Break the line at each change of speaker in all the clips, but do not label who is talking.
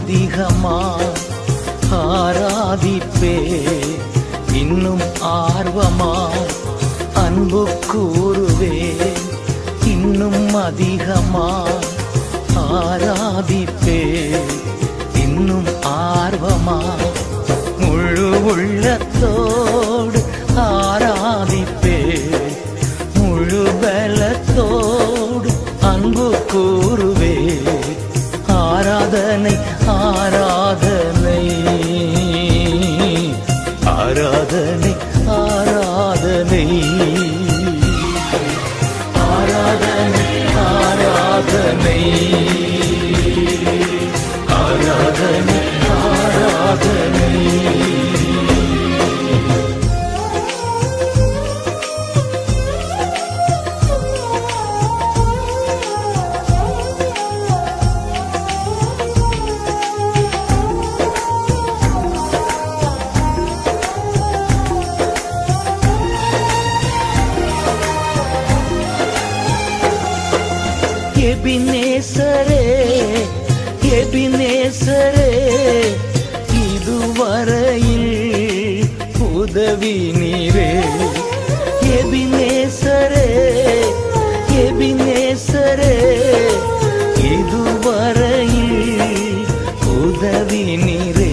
அதிகமா ஆராதிப்பே இன்னும் ஆர்வமா அன்பு கூறுவே இன்னும் அதிகமா ஆராதிப்பே இன்னும் ஆர்வமா முழு உள்ளத்தோடு ஆராதிப்பே முழு பலத்தோடு அன்பு கூறுவே ஆராதனை ஆராதனை ஆராதனை ஆராதனை ஆராதனை ஆராதனை ஆராதனை ஆராதனை எபினேசரே எபினேசரே இதுவரையில் உதவி நீரே எபினேசரே எபினேசரே இதுவரையில் உதவி நீரே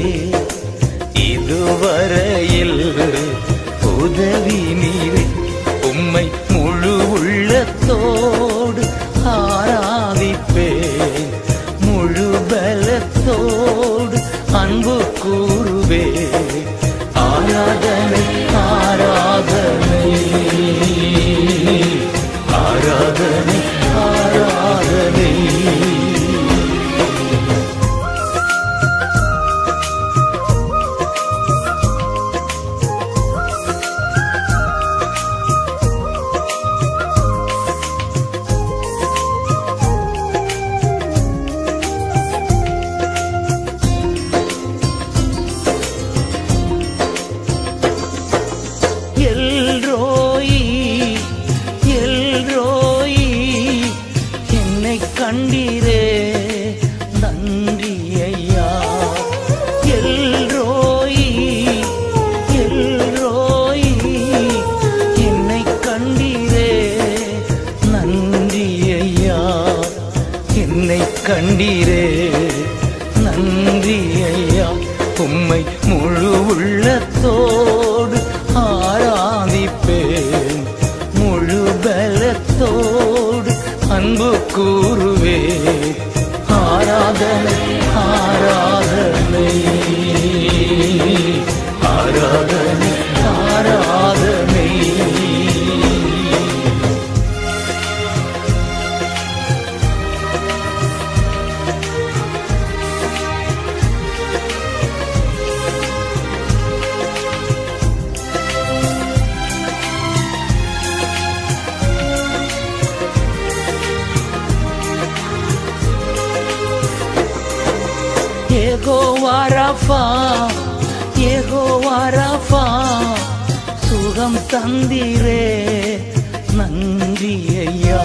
இதுவரையில் உதவி நீரே உம்மை முழு உள்ளத்தோடு ஆராதிப்பே முழு பலத்தோடு அன்பு கூறுவே ஆராதனை ஆராதனை ஆராதனை ஆராதனை கண்டீரே நன்றி ஐயா எல்ரோயி எல்ரோயி என்னை கண்டீரே நன்றி ஐயா என்னை கண்டீரே நன்றி ஐயா உம்மை முழு உள்ளத்தோடு ஆராதிப்பேன் முழு பலத்தோடு அன்பு கூறுவே ஆராதனை ஆராதனை ஆராதனை ஆராதனை யெகோவா ராஃபா யெகோவா ராஃபா சுகம் தந்தீரே நன்றி ஐயா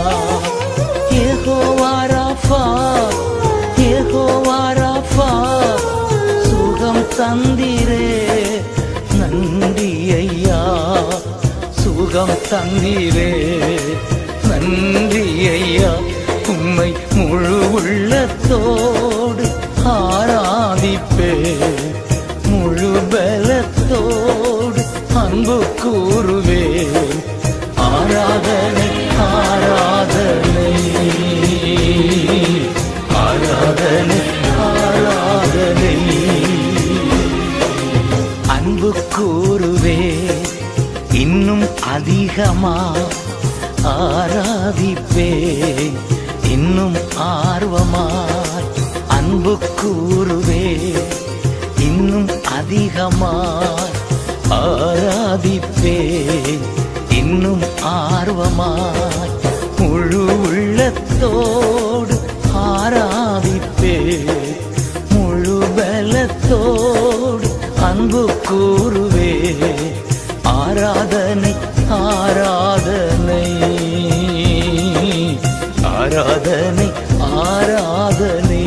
யெகோவா ராஃபா யெகோவா ராஃபா சுகம் தந்தீரே நன்றி ஐயா சுகம் தந்தீரே நன்றி ஐயா உம்மை முழு உள்ளத்தோடு ஆராதிப்பே முழு பலத்தோடு அன்பு கூறுவே ஆராதனை ஆராதனை ஆராதனை ஆராதனை அன்பு கூறுவே இன்னும் அதிகமா ஆராதிப்பே இன்னும் ஆர்வமாய் அன்பு கூறுவே இன்னும் அதிகமாய் ஆராதிப்பே இன்னும் ஆர்வமாய் முழு உள்ளத்தோடு ஆராதிப்பே முழு பலத்தோடு அன்பு கூறுவே ஆராதனை ஆராதனை ஆராதனை ஆராதனை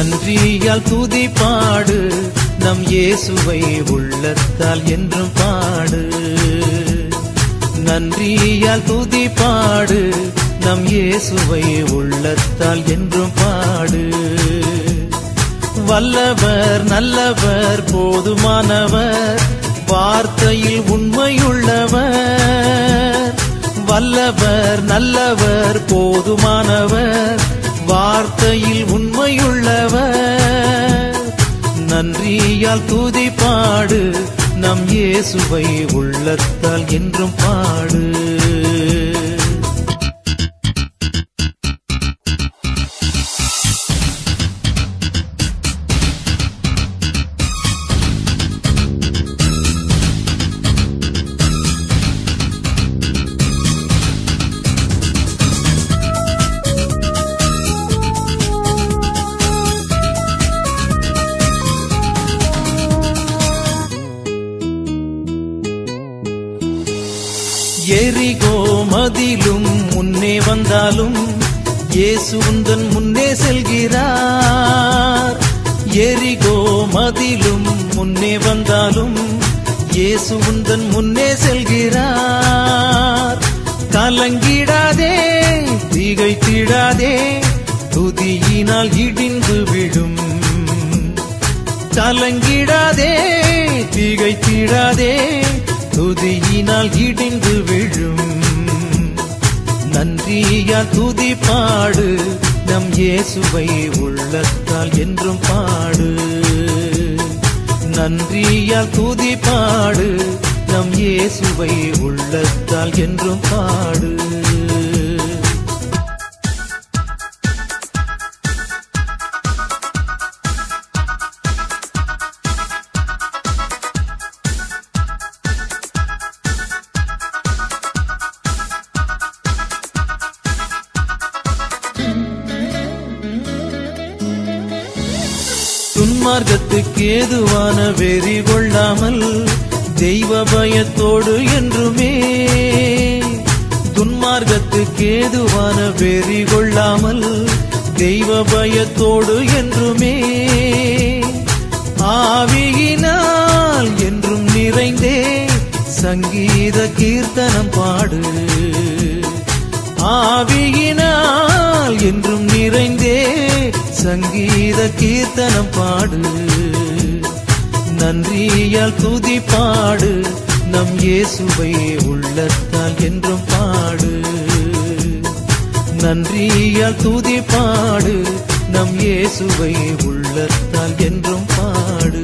நன்றியால் துதி பாடு நம் இயேசுவை உள்ளத்தால் என்றும் பாடு. நன்றியால் துதி பாடு நம் இயேசுவை உள்ளத்தால் என்றும் பாடு. வல்லவர் நல்லவர் போதுமானவர் வார்த்தையில் உண்மையுள்ளவர். வல்லவர் நல்லவர் போதுமானவர் வார்த்தையில் உண்மையுள்ளவர். நன்றியால் துதி பாடு நம் இயேசுவை உள்ளத்தால் என்றும் பாடு. எரிகோ மதிலும் முன்னே வந்தாலும் இயேசு உந்தன் முன்னே செல்கிறார். எரிகோ மதிலும் முன்னே வந்தாலும் இயேசு உந்தன் முன்னே செல்கிறார். கலங்கிடாதே திகைத்திடாதே துதியினால் இடிந்து விடும். கலங்கிடாதே திகைத்திடாதே துதியினால் இடிந்து விழும். நன்றியால் துதி பாடு நம் இயேசுவை உள்ளத்தால் என்றும் பாடு. நன்றியால் துதி பாடு நம் இயேசுவை உள்ளத்தால் என்றும் பாடு. துன்மார்க்கத்துக்கு ஏதுவான வெறி கொள்ளாமல் தெய்வ பயத்தோடு என்றுமே. துன்மார்க்கத்துக்கு ஏதுவான வெறி கொள்ளாமல் தெய்வ பயத்தோடு என்றுமே. ஆவியினால் என்றும் நிறைந்தே சங்கீத கீர்த்தனம் பாடு. ஆவியினால் என்றும் நிறைந்தே சங்கீத கீர்த்தனம் பாடு. நன்றியால் துதி பாடு நம் இயேசுவை உள்ளத்தால் என்றும் பாடு. நன்றியால் துதி பாடு நம் இயேசுவை உள்ளத்தால் என்றும் பாடு.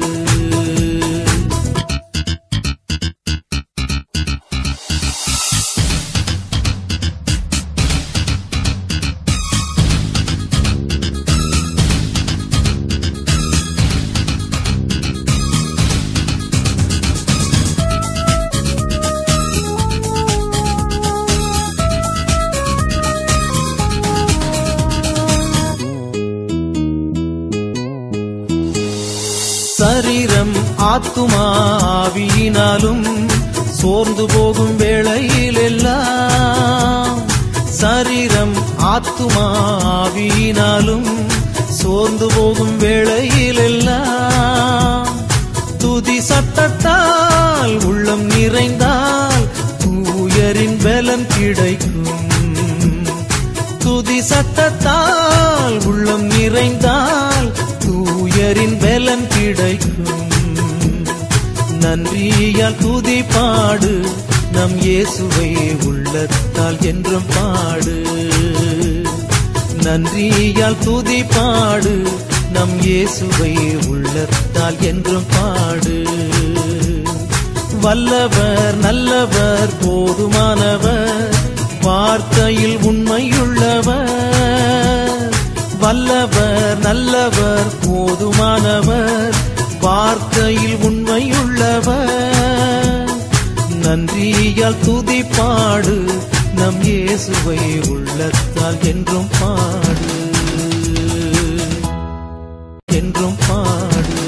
சரீரம் ஆத்துமா ஆவியினாலும் சோர்ந்து போகும் வேளையில் எல்லாம். சரீரம் ஆத்துமா ஆவியினாலும் சோர்ந்து போகும் வேளையில் எல்லாம். துதி சத்தத்தால் உள்ளம் நிறைந்தால் தூயரின் பலன் கிடைக்கும். துதி சத்தத்தால் உள்ளம் நிறைந்தால் தூயரின் பலன் கிடைக்கும். நன்றியால் துதி பாடு நம் இயேசுவை உள்ளத்தால் என்றும் பாடு. நன்றியால் துதி பாடு நம் இயேசுவை உள்ளத்தால் என்றும் பாடு. வல்லவர் நல்லவர் போதுமானவர் வார்த்தையில் உண்மையுள்ளவர். வல்லவர் நல்லவர் போதுமானவர் வார்த்தையில் உண்மையுள்ளவர். நன்றியால் துதி பாடு நம் இயேசுவை உள்ளத்தால் என்றும் பாடு. என்றும் பாடு.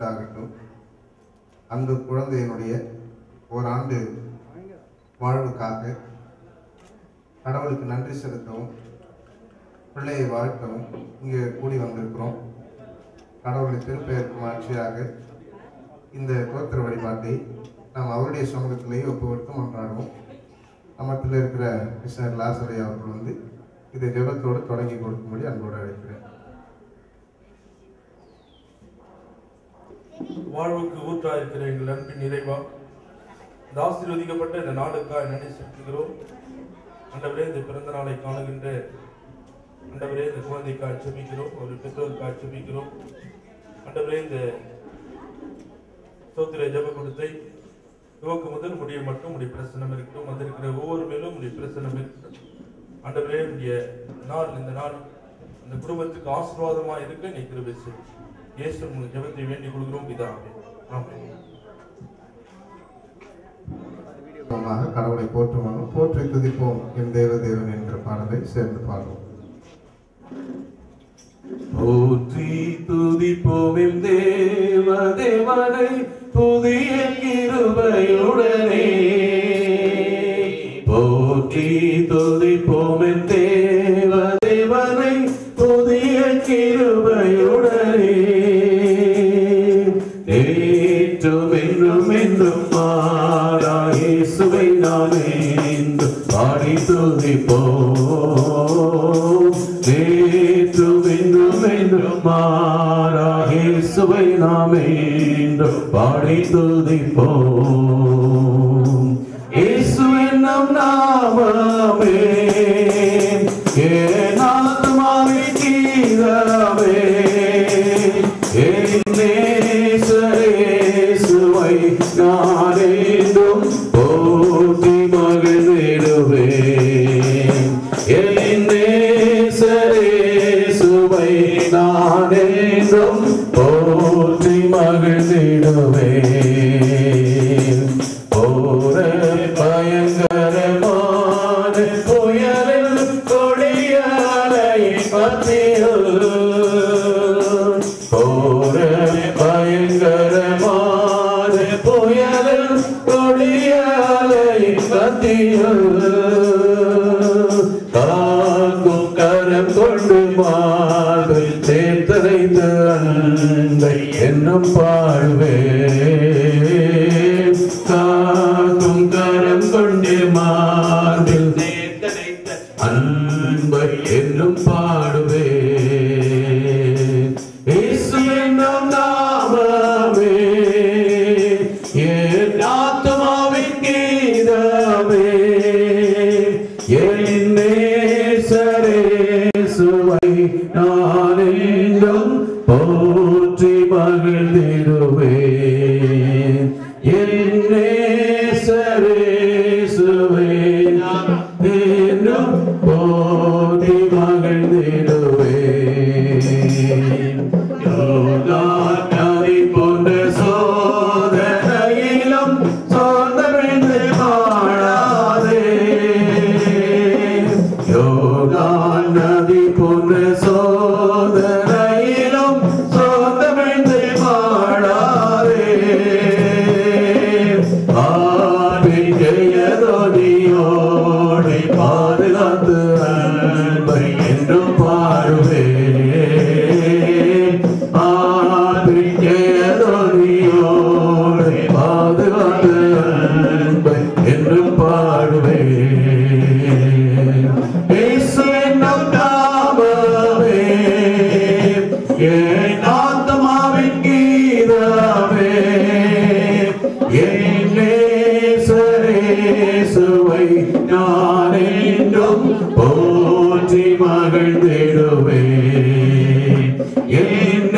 உண்டாகட்டும். அந்த குழந்தையினுடைய ஓராண்டு வாழ்வுக்காக கடவுளுக்கு நன்றி செலுத்தவும் பிள்ளையை வாழ்த்தவும் இங்கே கூடி வந்திருக்கிறோம். கடவுளின் திருப்பெயருக்கு மாற்றியாக இந்த தோத்திர வழிபாட்டை நாம் அவருடைய சமூகத்திலேயே ஒப்புவிட்டு கொண்டாடுவோம். நம்மத்தில் இருக்கிற மிஸ்டர் லாசரை அவர்கள் இதை ஜெபத்தோடு தொடங்கி கொடுக்கும்படி அன்போடு அழைக்கிறேன்.
வாழ்வுக்கு ஊற்றாக இருக்கிற எங்கள் அன்பின் நிறைவா, இந்த ஆசீர்வதிக்கப்பட்ட இந்த நாளுக்காக நன்றி செலுத்துகிறோம். ஆண்டவரே, இந்த பிறந்த நாளை காணுகின்ற ஆண்டவரே, இந்த குழந்தைக்காக ஜெபிக்கிறோம், ஒரு பெற்றோருக்காக ஜெபிக்கிறோம். ஆண்டவரே, இந்த ஸ்தோத்திர ஜெப கொடுத்தை துவக்க முதல் முடிய மட்டும் உடைய பிரசனம் இருக்கட்டும். வந்திருக்கிற ஒவ்வொரு மேலும் உடைய பிரசனம் இருக்கட்டும். ஆண்டவரே, உடைய நாள் இந்த நாள் அந்த குடும்பத்துக்கு ஆசீர்வாதமா இருக்க நீ கிருபை செய். இயேசு உங்கள் ஜெபத்தை வேண்டிக் கொள்கிறோம் பிதாவே. ஆமென்.
கடவுளை போற்றுவோம், போற்றி துதிப்போம் என் தேவதேவன் என்ற பாடலை சேர்ந்து பாடுவோம்.
போற்றி துதிப்போம் எம் தேவதேவனை புதிய கிருபையுடனே. போற்றி துதிப்போம் எம் தேவதேவனை புதிய கிருபையுடனே. நேற்றும் என்றும் என்றும் மாறா இயேசுவை நாம் என்று பாடி துதிப்போம். நேற்றும் என்றும் என்றும் மாறா இயேசுவை நாம் என்று பாடி துதிப்போம். இயேசு என்னும் நாமமே என் ஆத்துமாவின் கீதமே. என் நேசரேசுவை நான் என்றும் போற்றி மகிழ்ந்திடுவேன். என் நேசரேசுவை நான் என்றும் போற்றி மகிழ்ந்திடுவேன். போர பயங்கரமான புயலில் கொடியலையின் மத்தியில், போர பயங்கரமான புயலில் கொடியலையின் மத்தியில், காக்கும் கரம் கொண்டு மார்பில் சேர்த்தரைத்த அன்பை என்னும் பாடுவேன். காக்கும் கரம் கொண்டு மார்பில் சேர்த்தரைத்த அன்பை என்னும் பாடுவேன். இயேசு என்னும் நாமமே என் ஆத்துமாவின் கீதமே. என் நேசரேசுவை நான் என்றும் போற்றி மகிழ்ந்திடுவேன். என் நேசரேசுவை நான் என்றும் போற்றி மகிழ்ந்திடுவேன். யோர்தான் நதி போன்ற சோதனையிலும் சோர்ந்தவிழ்ந்து வாழாதே. யோர்தான் நதி போன்ற சோதனையிலும் சோர்ந்தவிழ்ந்து வாழாதே. ஆவின் ஜெயதொனியோடு பாதுகாத்து அன்பை என்றும் பாடுவேன். ஆவின் ஜெயதொனியோடு பாதுகாத்து அன்பை என்றும் பாடுவேன். இயேசு என்னும் நாமமே என் ஆத்துமாவின் கீதமே. என் நேசரேசுவை நான் என்றும் போற்றி மகிழ்ந்திடுவேன். என்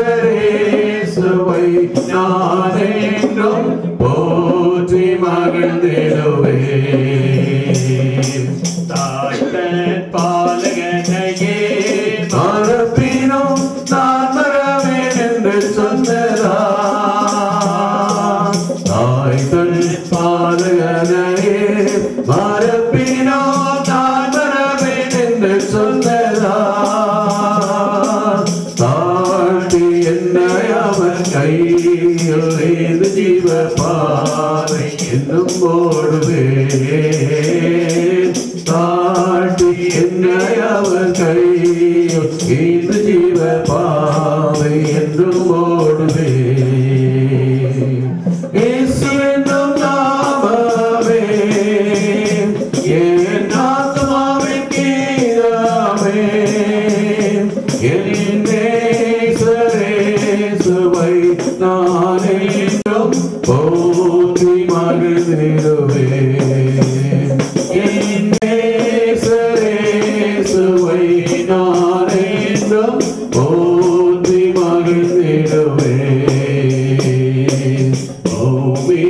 நேசரேசுவை நான் என்றும் போற்றி மகிழ்ந்திடுவேன். தாய்த்தன் பாலகனையே மறப்பினும் நான் மறவேன் என்று சொன்னதா. தாய்த்தன் பாலகனையே மறப்பினும் நான் மறவேன் என்று சொன்னதா. தாழ்த்தி என்னை அவர்
கையில் இது ஜீவ பாதை என்னும் ஓடுவே தாழ்த்தி என்னை அவர் கையில் இது ஜீவ பாதை என்றும் ஓடுவே இயேசு என்னும் நாமமே என் ஆத்மாவின் கீதமே என் நேசரேசுவை நான் என்றும் போற்றி மகிழ்ந்திடுவேன் என் நேசரேசுவை நான் என்றும் போற்றி மகிழ்ந்திடுவேன் பூமி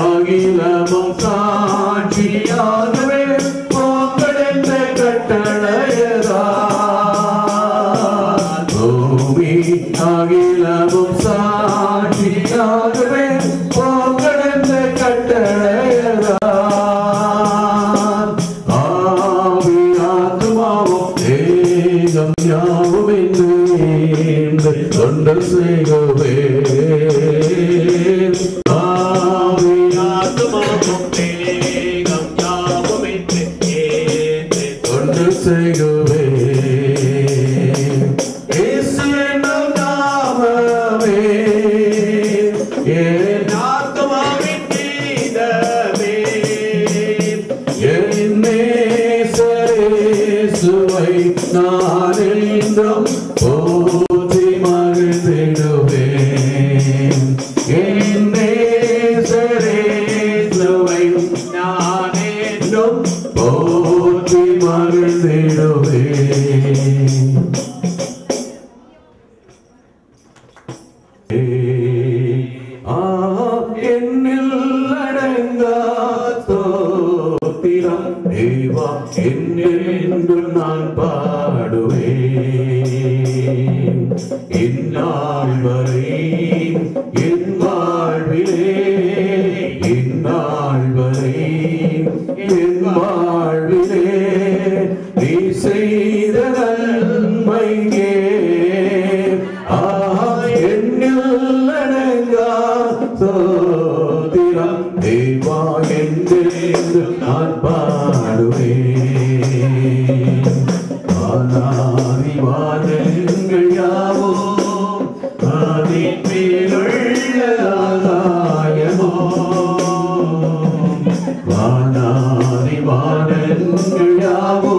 அகிலமும் சாட்சியாகவே உங்களென்ற கட்டளையதா பூமி அகிலமும் சாட்சியாகவே உங்களென்ற கட்டளையதா ஆவி ஆத்மாவும் தேகம் யாவும் என்று தொண்டு செய்கவே ஆவி ஆத்மாவும் தேகம் யாவும் என்று தொண்டு செய்கவே இயேசு என்னும் நாமமே என் ஆத்மாவின் கீதமே என் நேசரேசுவை நான் என்றும் போற்றி மகிழ்ந்திடுவேன் என் நேசரேசுவை நான் என்றும் போற்றி மகிழ்ந்திடுவேன் என்னில் அடங்கா ஸ்தோத்திரம் தேவா என்னென்று நான் பாடுவேன் இந்நாள் வரை என் வாழ்விலே இந்நாள் வரை என் வாழ்விலே நீ செய்த நன்மையே என்னில் அடங்கா ஸ்தோத்திரம் தேவா என்று நான் பாடுவேன் ஆனாதி வாதங்கள் யாவோ ஆதின் மேலுள்ள ஆகாயமோ வானாதி வாதங்கள் யாவோ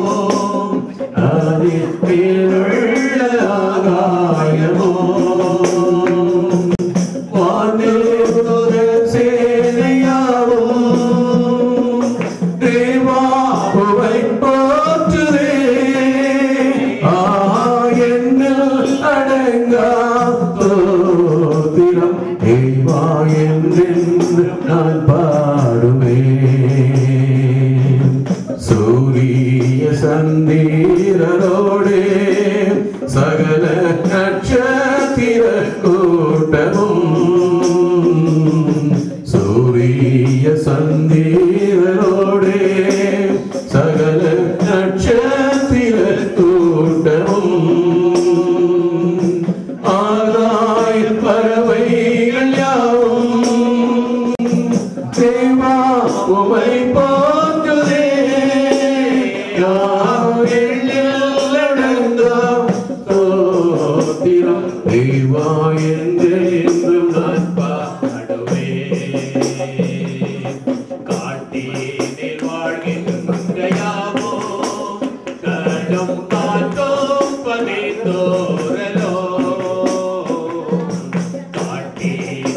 ஆதின் மேலுள்ள ஆகாயமோ நான் பாடுவேன் சூரிய சந்திரரோடே சகல நட்சத்திர கூட்டமும் சூரிய சந்திரரோடே சகல நட்சத்திர கூட்டமும் ஆகாய பறவைகள் யாவும் தேவா உமை போற்றுதே ஸ்தோத்திரம் தேவா என்றென்றும் நான் பாடுவேன் காட்டினில் வாழ்கின்றையாவோ கடும் காத்தோம் பனிதோரலோ காட்டினில்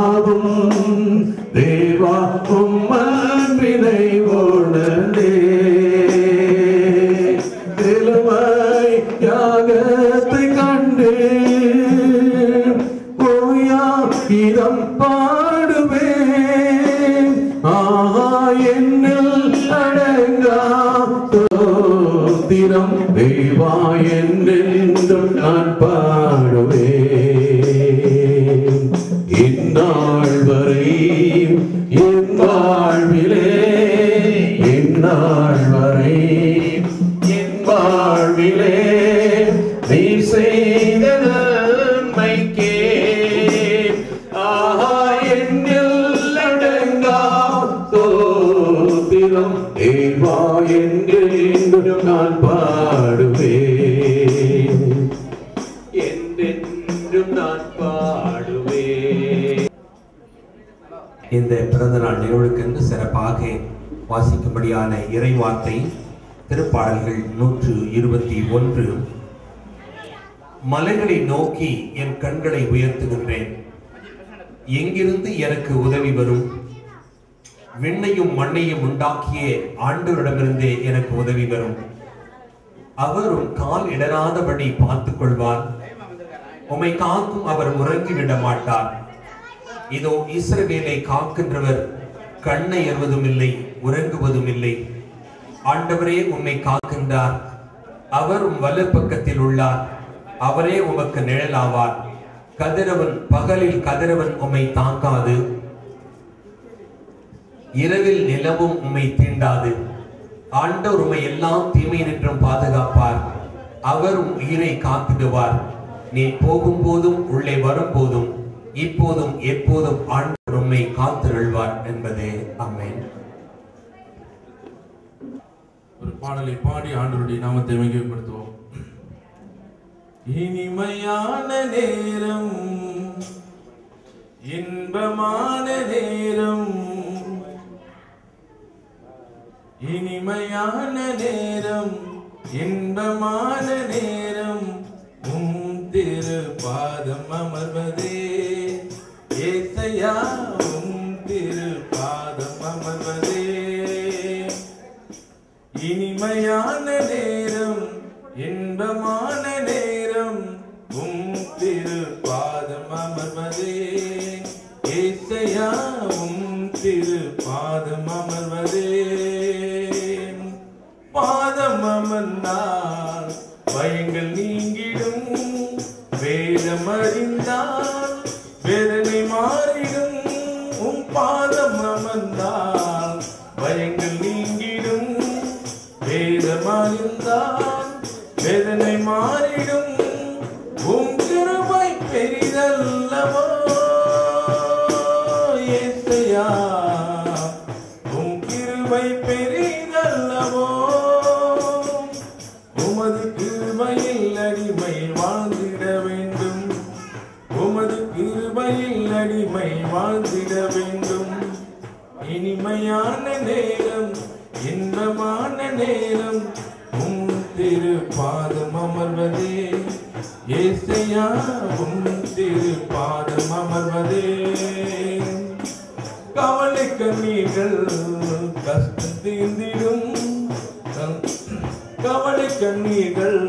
யாவும் தேவா உம்மன்பினை உணர்ந்தே நிலுவை யாகத்தை கண்டே ஓயா இதம் பாடுவேன் ஆஹா என்னில் அடங்கா தோத்திரம் தேவா என்றென்றும் நான் பாடுவேன் இந்நாள் வரை என் வாழ்விலே இந்நாள் வரை என் வாழ்விலே நீ செய்த நன்மைக்கே ஆஹா என்னில் அடங்கா தோத்திரம் தேவா என்றென்றும் நான் பாடுவேன் என்றென்றும் நான் பாடுவேன்.
இந்த பிறந்த நாள் நிகழ்வுக்கென்று சிறப்பாக வாசிக்கும்படியான இறைவார்த்தை திருப்பாடல்கள் 121. மலைகளை நோக்கி என் கண்களை உயர்த்துகின்றேன், எங்கிருந்து எனக்கு உதவி வரும்? விண்ணையும் மண்ணையும் உண்டாக்கிய ஆண்டவரிடமிருந்தே எனக்கு உதவி வரும். அவரும் கால் இடராதபடி பார்த்துக் கொள்வார். உம்மை காக்கும் அவர் உறங்கிவிட மாட்டார். இதோ இஸ்ரவேலை காக்கின்றவர் கண்ணை எறுவதும் இல்லை, உறங்குவதும் இல்லை. ஆண்டவரே உம்மை காக்கின்றார். அவர் உம் வலப்பக்கத்தில் உள்ளார். அவரே உமக்கு நிழலாவார். கதிரவன் பகலில் கதிரவன் உம்மை தாக்காது, இரவில் நிலவும் உம்மை தீண்டாது. ஆண்டவர் உம்மை எல்லாம் தீமை நின்றும் பாதுகாப்பார். அவர் உம் உயிரை காத்திடுவார். நீ போகும் போதும் உள்ளே வரும் போதும் இப்போதும் எப்போதும் ஆண்டவர் உம்மை காத்திருள்வார் என்பதே. ஆமென்.
ஒரு பாடலை பாடி ஆண்டவருடைய நாமத்தை மகிமைப்படுத்துவோம். இனிமையான நேரம், இன்பமான நேரம், இனிமையான நேரம், இன்பமான நேரம், உம் திரு பாதம் அமர்வதே ஏசையா, உம் திரு பாதம் அமர்வதே. இனிமையான நேரம், இன்பமான நேரம், உம் திரு பாதம் அமர்வதே ஏசையா, உம் திரு பாதம் அமர்வதே. பாதம் அமர்ந்தால் பயங்கள் நீங்கிடும், வேதம் அறிந்தால் வேதனை மாறிடும். உம் பாதம் அமர்ந்தால் பயங்கள் நீங்கிடும், வேதம் அறிந்தால் வேதனை மாறிடும். உம் கிருபை பெரிதல்லவோ ஏசையா, உம் கிருபை பெரிதல்லவோ. உமது கிருபையில் அடிமை வாழ்ந்திட வேண்டும், உமது கிருபையில் அடிமை வாழ்ந்திட வேண்டும். இனிமையான நேரம், இன்பமான நேரம், உம் திரு பாதம் அமர்வதே ஏசையா, உம் திரு பாதம் அமர்வதே. கவலை கண்ணீர்கள் கஷ்டம் தீர்ந்திடும், கவலை கண்ணீர்கள்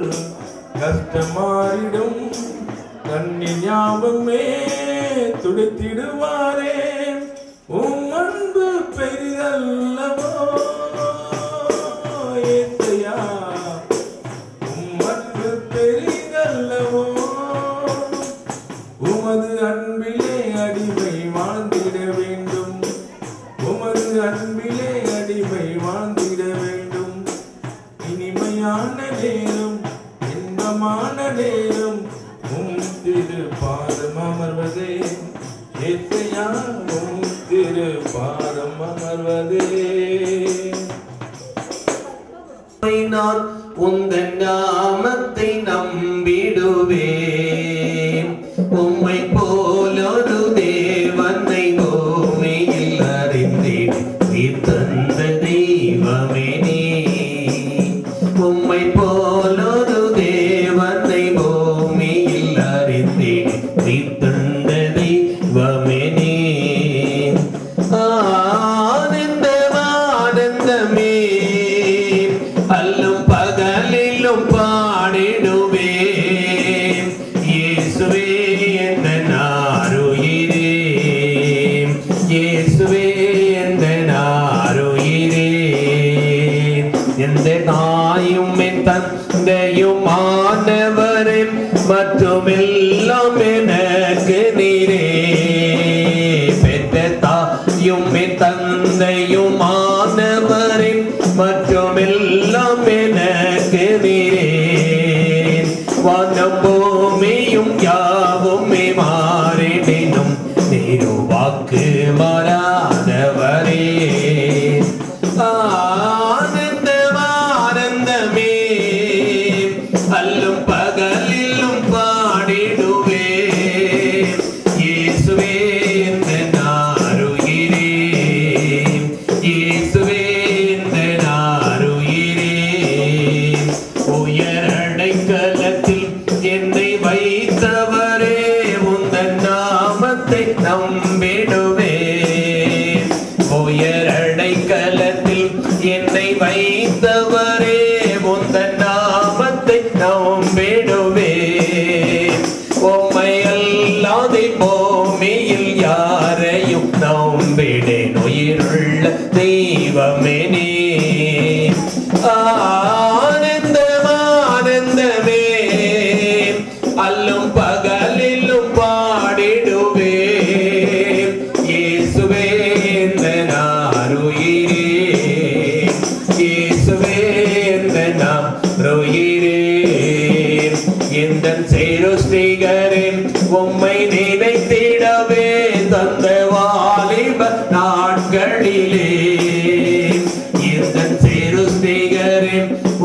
கஷ்டமாறிடும். கண்ணீர் ஞாபகமே துடைத்திடுவாரே, உம் அன்பு பெரிதல்லவோ ஏசையா, உம் அன்பு பெரிதல்லவோ. உமது அன்பிலே அடிமை வாழ்ந்திட வேண்டும், உமது அன்பிலே அடிமை வாழ்ந்திட வேண்டும். இனிமையான நேரம், இன்பமான நேரம், உம் திரு பாதம் அமர்வதே ஏசையா, உம் திரு பாதம் அமர்வதே.
நான் உந்தன் நாமத்தை நம்பிடுவேன், உம்மை போலொரு தேவனை பூமியில் அறிந்தேன். நீ தந்த தெய்வமே நீ, உம்மை போலொரு தேவனை பூமியில் அறிந்தேன். நீ தந்த தெய்வமே நீ. இயேசுவே எந்த நாருயிரே எந்த தாயும் என் தந்தையும் ஆனவரே மற்றும் எல்லாம் எனக்கு நீரே பெற்ற தாயும் என் தந்தையும் ஆனவரே மற்றும் எல்லாம் எனக்கு நீரே வானம் பூமியும் யாவுமே மாறிடினும் நீரோ வாக்கு மாறாதவரே ஆனந்தமே அல்லும் பகலிலும் பாடிடுவே இயேசுவே எந்த நாருயிரே இயேசுவே எந்த நாருயிரே உயரடைக்கலத்தில் என்னை வைத்தவரே உந்தன் நாமத்தை நம்பிடுவே உயரடைக்கலத்தில் என்னை வைத்தவரே உந்தன் நாமத்தை நம்பிடுவே உம்மை அல்லாതെ பூமியில் யாரையும் நம்பிடேன் உயிருள்ள தெய்வமே நீ ஆனந்தமே அல்லும் பகலிலும் பாடிடுவே இயேசுவே எந்த நாருயிரே இயேசுவே எந்த நாருயிரே எந்த சேருஸ்ரீகரே உம்மை நினைத்திடவே தந்த வாலிப நாட்களிலே எந்த சேருஸ்ரீகரே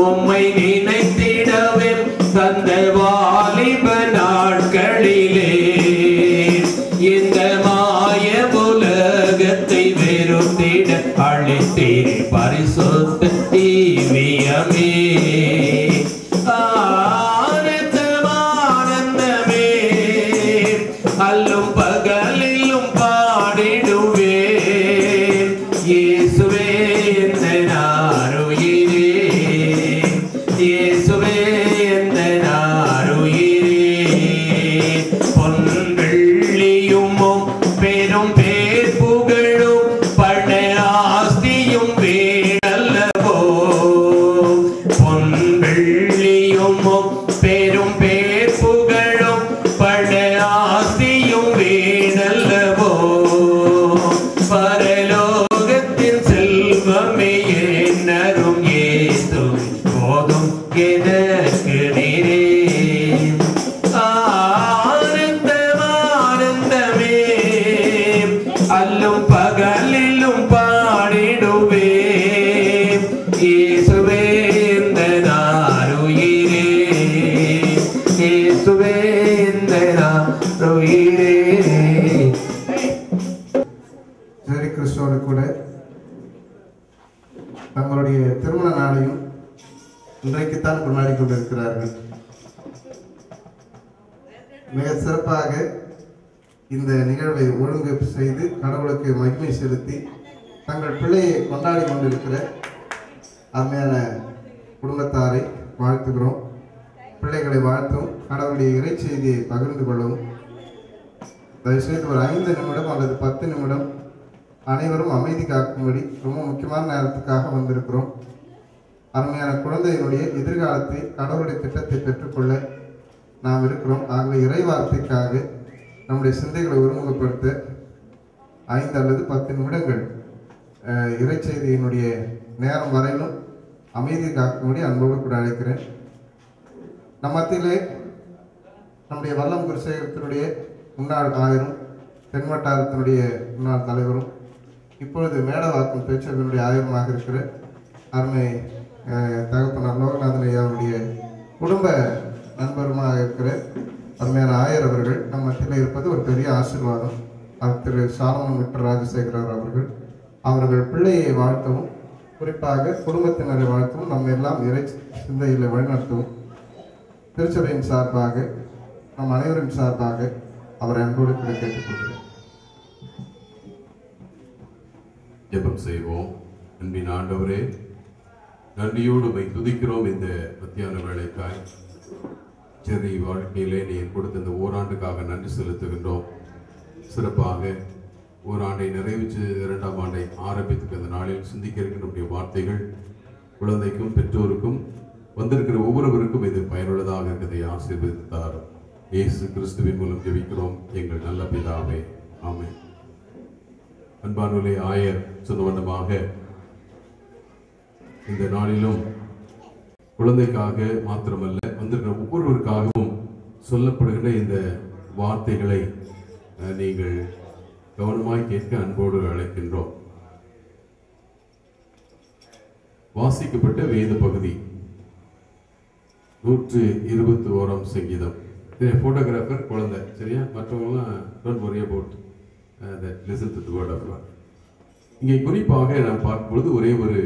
உம்மை நினைத்திடவே தந்த வாலிப நாட்களிலே இந்த மாய உலகத்தை வெறுத்திட அழைத்தீரே பரிசுத்த தீவியமே ஆனந்தமே அல்லும் பகலிலும் பாடிடுவே இயேசுவே எந்த நாருயிரே இயேசுவே எந்த நாருயிரே பொன் வெள்ளியும் பெரும் பேர் புகழும் பண ஆஸ்தியும் வேணல்லவோ பொன் வெள்ளியும் பெரும் பேர் புகழும் பண ஆஸ்தியும் வேணல்லவோ பரலோகத்தின் செல்வமே என்னரும் ஏதோ போதும் எனக்கு நீரே ஆனந்தமே அல்லும் பகலிலும் பாடிடுவே இயேசுவே எந்த நாருயிரே இயேசுவே எந்த நாருயிரே
ஜெரி கிறிஸ்துவோடு கூட தங்களுடைய திருமண நாளையும் இன்றைக்குத்தான் கொண்டாடி கொண்டிருக்கிறார்கள். மிக சிறப்பாக இந்த நிகழ்வை ஒழுங்கு செய்து கடவுளுக்கு மகிமை செலுத்தி தங்கள் பிள்ளையை கொண்டாடி கொண்டிருக்கிற அருமையான குடும்பத்தாரை வாழ்த்துகிறோம். பிள்ளைகளை வாழ்த்தும் கடவுளுடைய இறை செய்தியை பகிர்ந்து கொள்ளவும் தயவுசெய்து ஒரு 5 நிமிடம் அல்லது 10 நிமிடம் அனைவரும் அமைதி காக்கும்படி ரொம்ப முக்கியமான நேரத்துக்காக வந்திருக்கிறோம். அருமையான குழந்தையினுடைய எதிர்காலத்தை கடவுளுடைய திட்டத்தை பெற்றுக்கொள்ள நாம் இருக்கிறோம். ஆகவே இறை வார்த்தைக்காக நம்முடைய சிந்தைகளை ஒருமுகப்படுத்த 5 அல்லது 10 நிமிடங்கள் இறை செய்தியினுடைய நேரம் வரையிலும் அமைதி காக்கும்படி அன்போடு கூட அழைக்கிறேன். நம் மத்தியிலே நம்முடைய வல்லம் குருசேகரத்தினுடைய முன்னாள் ஆயரும் தென்வட்டாரத்தினுடைய முன்னாள் தலைவரும் இப்பொழுது மேடவாக்கம் பேச்சவனுடைய ஆயருமாக இருக்கிற அருமை தகப்பனார் லோகநாதன் ஐயாவுடைய குடும்ப நண்பருமாக இருக்கிற அருமையான ஆயர் அவர்கள் நம் மத்தியில் இருப்பது ஒரு பெரிய ஆசீர்வாதம். திரு சாலமன் விக்டர் ராஜசேகரர் அவர்கள் பிள்ளையை வாழ்த்தவும் குறிப்பாக குடும்பத்தினரை வாழ்த்தவும் நம்ம எல்லாம் இறை சிந்தையில் வழிநடத்தவும் திருச்சபையின் சார்பாக நம் அனைவரின் சார்பாக அவரை அன்போடு கூட கேட்டுக்கொள்கிறேன்.
ஜெபம் செய்வோம். அன்பின் ஆண்டவரே, நன்றியோடு உம்மை துதிக்கிறோம். இந்த மத்தியான வேளைக்காய் செர்ரி வாழ்க்கையிலே நீ கொடுத்த இந்த ஓராண்டுக்காக நன்றி செலுத்துகின்றோம். சிறப்பாக ஒரு ஆண்டை நிறைவேற்று 2ஆம் ஆண்டை ஆரம்பித்துக்கு அந்த நாளில் சிந்திக்க இருக்கின்ற வார்த்தைகள் குழந்தைக்கும் பெற்றோருக்கும் வந்திருக்கிற ஒவ்வொருவருக்கும் இது பயனுள்ளதாக இருக்கிறதை ஆசீர்வதித்தார். இயேசு கிறிஸ்துவின் மூலம் ஜெபிக்கிறோம் எங்கள் நல்ல பிதாவே, ஆமென். அன்பானவர்களே, ஆயர் சொன்ன வண்ணமாக இந்த நாளிலும் குழந்தைக்காக மாத்திரமல்ல, வந்திருக்கிற ஒவ்வொருவருக்காகவும் சொல்லப்படுகின்ற இந்த வார்த்தைகளை நீங்கள் கவனமாய் கேட்க அன்போடு அழைக்கின்றோம். வாசிக்கப்பட்ட வேத பகுதி 121ஆம் சங்கீதம். போட்டோகிராஃபர் குழந்தை, சரியா? மற்றவங்களாம் don't worry about that, listen to the word of God. இங்கே குறிப்பாக நாம் பார்க்கும்பொழுது ஒரே ஒரு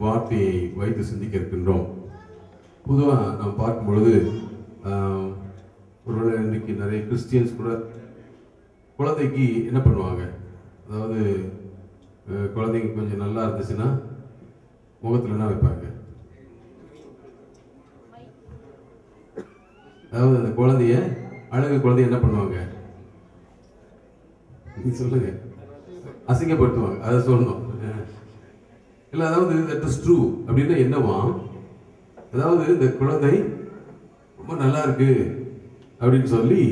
வார்த்தையை வைத்து சிந்திக்க இருக்கின்றோம். பொதுவாக நாம் பார்க்கும்பொழுது ஒருவேளை இன்றைக்கு நிறைய கிறிஸ்டியன்ஸ் கூட குழந்தைக்கு என்ன பண்ணுவாங்க, அதாவது குழந்தைங்க கொஞ்சம் நல்லா இருந்துச்சுன்னா முகத்தில் என்ன வைப்பாங்க, அதாவது அந்த குழந்தைய அழகு குழந்தைய என்ன பண்ணுவாங்க, நீ சொல்லுங்க, அசிங்கப்படுத்துவாங்க. அதை சொல்லணும் இல்லை, அதாவது தட் இஸ் ட்ரூ அப்படின்னா என்னவா, அதாவது இந்த குழந்தை ரொம்ப நல்லா இருக்கு அப்படின்னு சொல்லி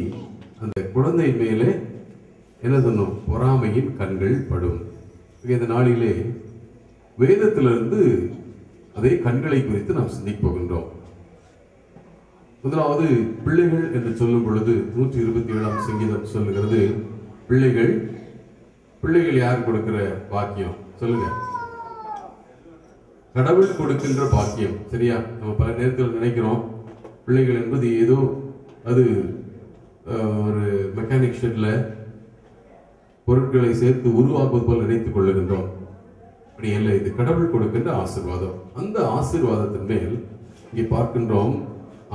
அந்த குழந்தை மேலே என்ன சொன்னோம், பொறாமையின் கண்கள் படும். இந்த நாளிலே வேதத்திலிருந்து அதே கண்களை குறித்து நாம் சிந்திக்க போகின்றோம். முதலாவது பிள்ளைகள் என்று சொல்லும் பொழுது 127ஆம் சங்கீதம் சொல்லுகிறது, பிள்ளைகள் யார் கொடுக்கிற பாக்கியம் சொல்லுங்க, கடவுள் கொடுக்கின்ற பாக்கியம். சரியா? நம்ம பல நேரத்தில் நினைக்கிறோம் பிள்ளைகள் என்பது ஏதோ அது ஒரு மெக்கானிக் ஷெட்ல பொருட்களை சேர்த்து உருவாக்குவது போல் நினைத்துக் கொள்ளுகின்றோம். அப்படி இல்லை, இது கடவுள் கொடுக்கின்ற ஆசீர்வாதம். அந்த ஆசீர்வாதத்தின் மேல் இங்கே பார்க்கின்றோம்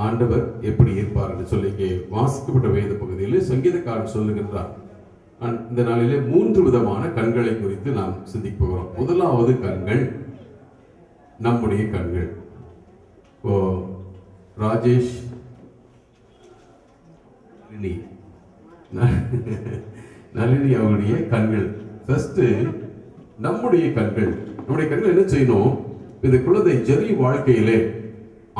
ஆண்டவர் எப்படி இருப்பார் என்று சொல்லி இங்கே வாசிக்கப்பட்ட வேத பகுதியில் சங்கீதக்காரன் சொல்லுகின்றார். இந்த நாளிலே 3 விதமான கண்களை குறித்து நாம் சிந்திக்க போகிறோம். முதலாவது கண்கள் நம்முடைய கண்கள். ராஜேஷ் நளினி அவருடைய கண்கள். ஃபர்ஸ்ட் நம்முடைய கண்கள் என்ன செய்யணும், இந்த குழந்தை ஜெரி வாழ்க்கையிலே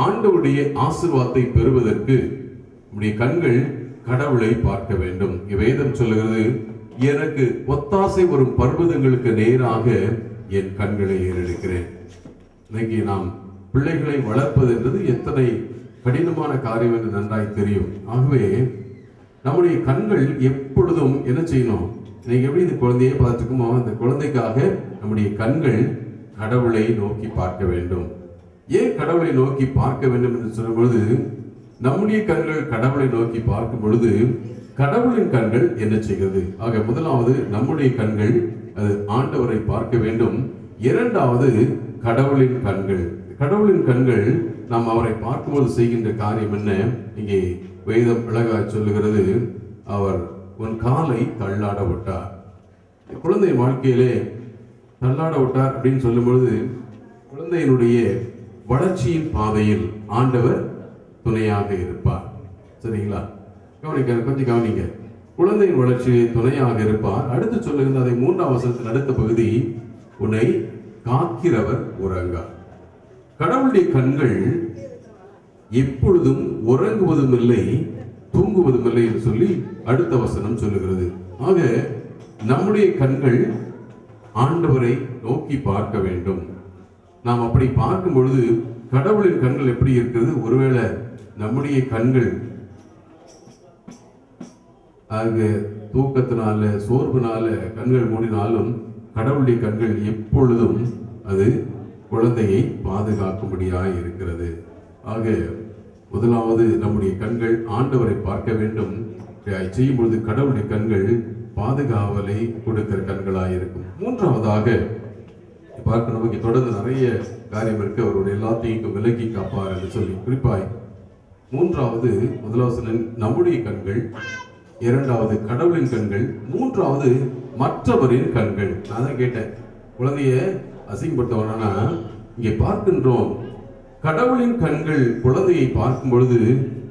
ஆண்டவருடைய ஆசீர்வாதத்தை பெறுவதற்கு நம்முடைய கண்கள் கடவுளை பார்க்க வேண்டும். வேதம் சொல்லுகிறது, எனக்கு ஒத்தாசை வரும் பர்வதங்களுக்கு நேராக என் கண்களை ஏறெடுக்கிறேன். இன்னைக்கு நாம் பிள்ளைகளை வளர்ப்பது என்றது எத்தனை கடினமான காரியம் என்று நன்றாய் தெரியும். ஆகவே நம்முடைய கண்கள் எப்பொழுதும் என்ன செய்யணும், இன்னைக்கு எப்படி இந்த குழந்தையை பார்த்துக்குமோ அந்த குழந்தைக்காக நம்முடைய கண்கள் கடவுளை நோக்கி பார்க்க வேண்டும். ஏன் கடவுளை நோக்கி பார்க்க வேண்டும் என்று சொல்லும் பொழுது, நம்முடைய கண்கள் கடவுளை நோக்கி பார்க்கும் பொழுது கடவுளின் கண்கள் என்ன செய்கிறது? ஆக முதலாவது நம்முடைய கண்கள் அது ஆண்டவரை பார்க்க வேண்டும். இரண்டாவது கடவுளின் கண்கள். கடவுளின் கண்கள் நாம் அவரை பார்க்கும்போது செய்கின்ற காரியம் என்ன? இங்கே வேதம் அழகாய் சொல்லுகிறது, அவர் உன் காலை தள்ளாட விட்டார். குழந்தை வாழ்க்கையிலே தள்ளாட விட்டார் அப்படின்னு சொல்லும் பொழுது குழந்தையினுடைய வளர்ச்சியின் பாதையில் ஆண்டவர் துணையாக இருப்பார். சரிங்களா? கொஞ்சம் கவனிங்க. குழந்தையின் வளர்ச்சியை துணையாக இருப்பார். அடுத்து சொல்லுகின்ற அதை 3ஆம் வசனத்தின் அடுத்த பகுதி, உன்னை காக்கிறவர் உறங்கார். கடவுளுடைய கண்கள் எப்பொழுதும் உறங்குவதும் இல்லை தூங்குவதும் இல்லை என்று சொல்லி அடுத்த வசனம் சொல்லுகிறது. ஆக நம்முடைய கண்கள் ஆண்டவரை நோக்கி பார்க்க வேண்டும். நாம் அப்படி பார்க்கும் பொழுது கடவுளின் கண்கள் எப்படி இருக்கிறது? ஒருவேளை நம்முடைய கண்கள் தூக்கத்தினால சோர்வுனால கண்கள் மூடினாலும் கடவுளுடைய கண்கள் எப்பொழுதும் அது குழந்தையை பாதுகாக்கும்படியாக இருக்கிறது. ஆக முதலாவது நம்முடைய கண்கள் ஆண்டவரை பார்க்க வேண்டும். செய்யும் பொழுது கடவுளுடைய கண்கள் பாதுகாவலை கொடுக்கிற கண்களாக இருக்கும். மூன்றாவதாக பார்க்க நமக்கு தொடர்ந்து நிறைய காரியம் இருக்கு. அவருடைய எல்லாத்தையும் விலக்கி காப்பார் என்று சொல்லி குறிப்பாய் மூன்றாவது, முதலாவது நம்முடைய கண்கள், இரண்டாவது கடவுளின் கண்கள், மூன்றாவது மற்றவரின் கண்கள். நான் தான் கேட்டேன், குழந்தைய அசிங்கப்படுத்தவனா? இங்கே பார்க்கின்றோம் கடவுளின் கண்கள் குழந்தையை பார்க்கும் பொழுது